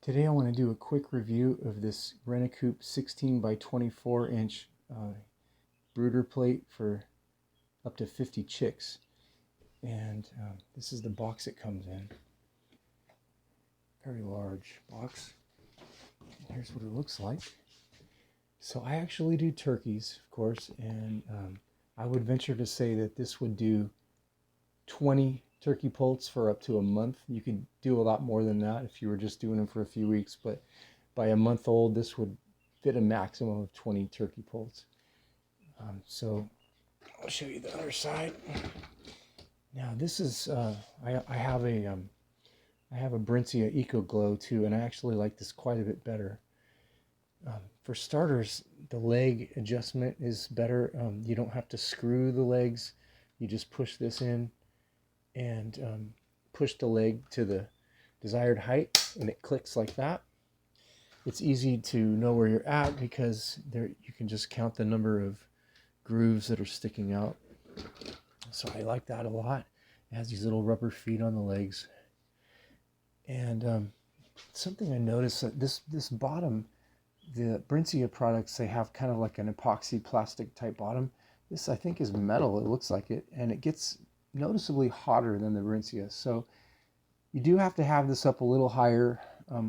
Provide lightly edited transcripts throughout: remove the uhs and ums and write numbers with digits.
Today I want to do a quick review of this Rent-A-Coop 16 by 24 inch brooder plate for up to 50 chicks. And this is the box it comes in. Very large box. And here's what it looks like. So I actually do turkeys, of course, and I would venture to say that this would do 20 turkey poults for up to a month. You could do a lot more than that if you were just doing them for a few weeks, but by a month old, this would fit a maximum of 20 turkey poults. So I'll show you the other side. Now this is, I have a Brinsea Eco Glow too, and I actually like this quite a bit better. For starters, the leg adjustment is better. You don't have to screw the legs. You just push this in and push the leg to the desired height, and it clicks like that. It's easy to know where you're at because you can just count the number of grooves that are sticking out. So I like that a lot. It has these little rubber feet on the legs. And something I noticed, that this bottom, the Brinsea products, they have kind of like an epoxy plastic type bottom. This I think is metal, it looks like it, and it gets noticeably hotter than the Brinsea. So you do have to have this up a little higher.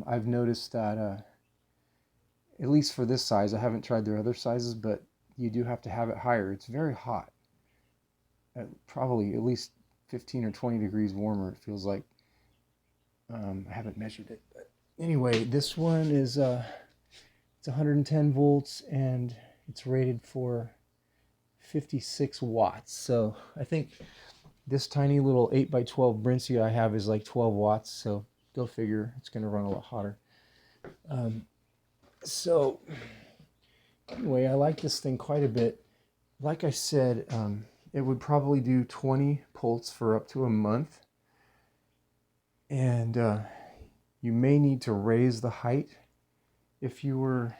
I've noticed that at least for this size, I haven't tried their other sizes, but you do have to have it higher. It's very hot, probably at least 15 or 20 degrees warmer, it feels like. I haven't measured it, but anyway, this one is it's 110 volts and it's rated for 56 watts. So I think this tiny little 8 by 12 Brinsea I have is like 12 watts, so go figure, it's going to run a lot hotter. So anyway, I like this thing quite a bit. Like I said, it would probably do 20 poults for up to a month. And you may need to raise the height if you were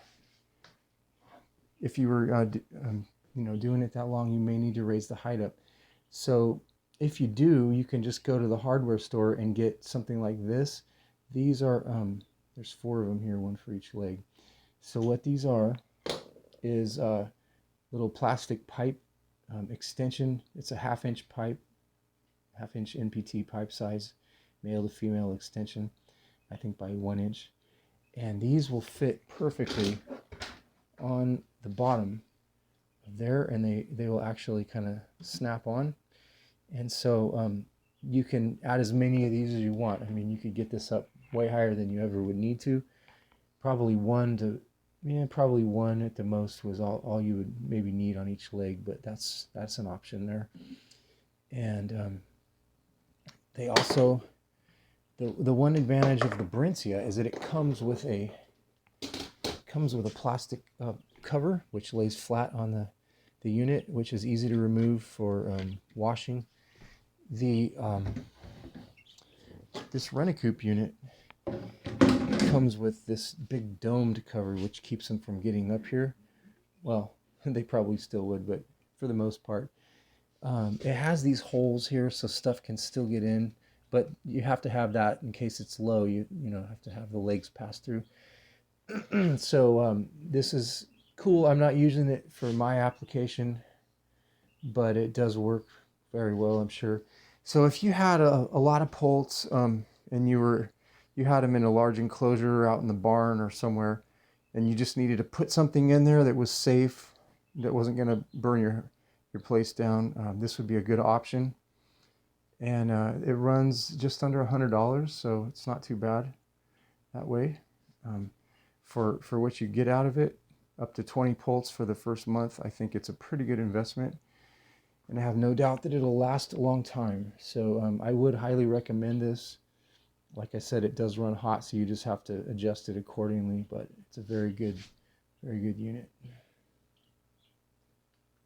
doing it that long. You may need to raise the height up. So if you do, you can just go to the hardware store and get something like this. These are there's 4 of them here, one for each leg. So what these are is a little plastic pipe extension. It's a 1/2 inch pipe, 1/2 inch NPT pipe size, male to female extension, I think by 1 inch. And these will fit perfectly on the bottom there, and they will actually kind of snap on. And so you can add as many of these as you want. I mean, you could get this up way higher than you ever would need to. Probably one at the most was all you would maybe need on each leg, but that's an option there. And they also, the one advantage of the Brinsea is that it comes with a plastic cover which lays flat on the unit, which is easy to remove for washing. This Rent-A-Coop unit comes with this big domed cover which keeps them from getting up here. Well, they probably still would, but for the most part, it has these holes here so stuff can still get in, but you have to have that in case it's low. You have to have the legs pass through. So this is cool. I'm not using it for my application, but it does work very well, I'm sure. So if you had a lot of poults and you had them in a large enclosure out in the barn or somewhere, and you just needed to put something in there that was safe, that wasn't going to burn your place down, this would be a good option. And it runs just under $100, so it's not too bad that way. For what you get out of it, up to 20 poults for the first month, I think it's a pretty good investment. And I have no doubt that it'll last a long time. So I would highly recommend this. Like I said, it does run hot, so you just have to adjust it accordingly, but it's a very good unit.